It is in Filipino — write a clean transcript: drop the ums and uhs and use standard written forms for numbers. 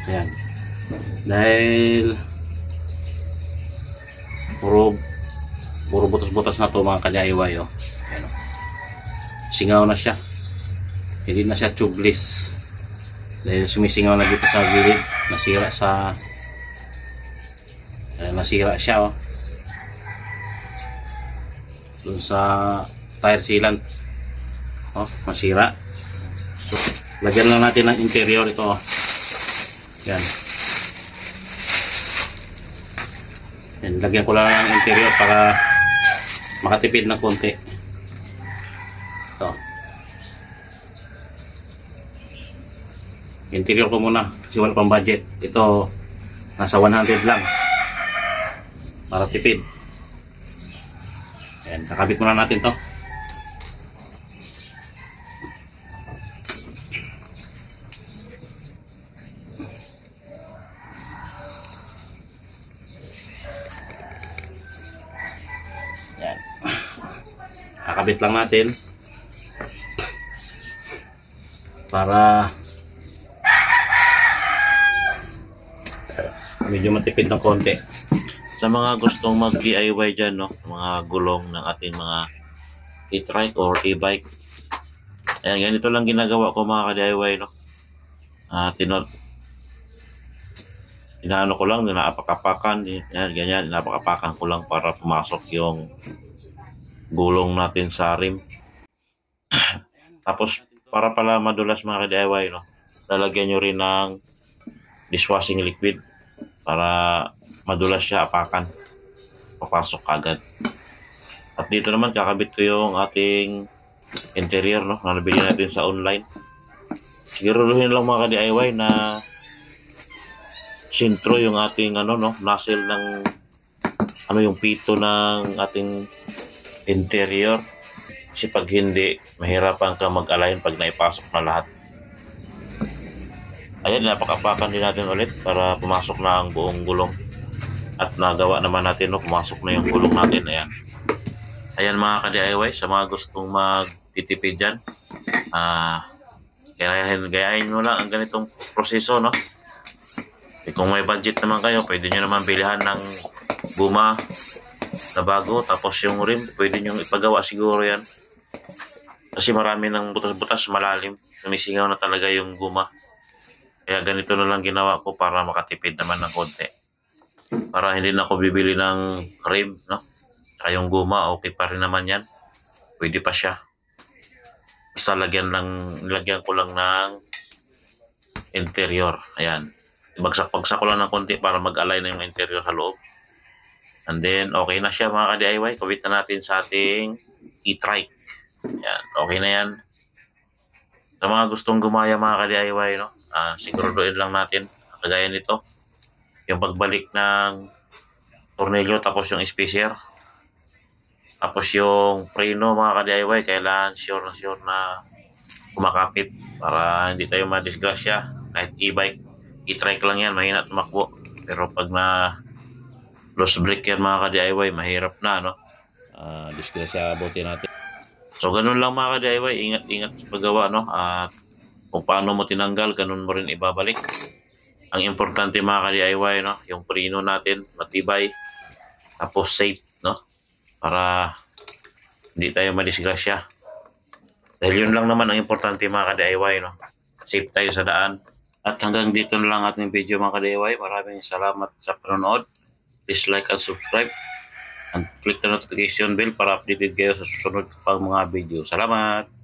Ayan. Dahil puro butas-butas na to mga ka-DIY, oh. Ayan, oh. Singaw na siya. Hindi na siya tubeless. Dahil sumisingaw na dito sa gilid. Nasira siya, oh. Doon sa tire sealant, oh, masira. So, lagyan lang natin ng interior ito, oh. Yan. Yan, lagyan ko lang ng interior para makatipid ng konti. Ito. Interior ko muna kasi wala pang budget. Ito nasa 100 lang para tipid. Ayan, kakabit muna natin to. Ayan. Kakabit lang natin para medyo matipid ng konti. Sa mga gustong mag-DIY dyan, no, mga gulong ng ating mga e-trike or e-bike, ayan, ganito lang ginagawa ko mga ka-DIY, no. Inaano ko lang, napakapakan, yan, ganyan, napakapakan ko lang para pumasok yung gulong natin sa rim. Tapos, para pala madulas mga ka-DIY, no, lalagyan nyo rin ng dishwashing liquid para madulas siya, apakan, papasok agad. At dito naman kakabit ko yung ating interior, no, na nabili natin sa online. Siguraduhin lang mga ka-DIY na sintro yung ating nozzle ng yung pito ng ating interior, kasi pag hindi, mahirapan ka mag-align pag naipasok na lahat. Ayan, napakapakan din natin ulit para pumasok na ang buong gulong. At nagawa naman natin, no, pumasok na yung gulong natin. Ayan. Ayan mga ka-DIY, sa mga gustong magtitipid dyan, gayahin mo lang ang ganitong proseso, no? E kung may budget naman kayo, pwede nyo naman bilihan ng guma na bago, tapos yung rim, pwede nyo ipagawa siguro yan. Kasi marami ng butas-butas, malalim, sumisingaw na talaga yung guma. Kaya ganito na lang ginawa ko para makatipid naman ng konti. Para hindi na ako bibili ng rim, no? Saka yung guma, okay pa rin naman yan. Pwede pa siya. Basta lagyan ko lang ng interior. Ayan. Bagsak ko lang ng konti para mag-align na yung interior sa loob. And then, okay na siya mga ka-DIY. Kabit na natin sa ating e-trike. Ayan. Okay na yan. Sa mga gustong gumaya mga ka-DIY, no? Siguraduhin lang natin, kagaya nito, yung pagbalik ng tornilyo, tapos yung spacer, tapos yung preno mga ka-DIY, kailangan sure na kumakapit para hindi tayo madisgrasya. Kahit e-bike, e-trike lang yan, mahina tumakbo. Pero pag na lost brake yan mga ka-DIY, mahirap na, no? Disgrasya abutin natin. So ganun lang mga ka-DIY, ingat sa paggawa, no? At kung paano mo tinanggal, ganun mo rin ibabalik. Ang importante mga ka-DIY, no, yung preno natin matibay, tapos safe, no, para hindi tayo madisgrasya. Dahil yun lang naman ang importante mga ka-DIY, no, safe tayo sa daan. At hanggang dito na lang ating video mga ka-DIY. Maraming salamat sa panonood. Please like and subscribe and click the notification bell para updated kayo sa susunod pang mga video. Salamat!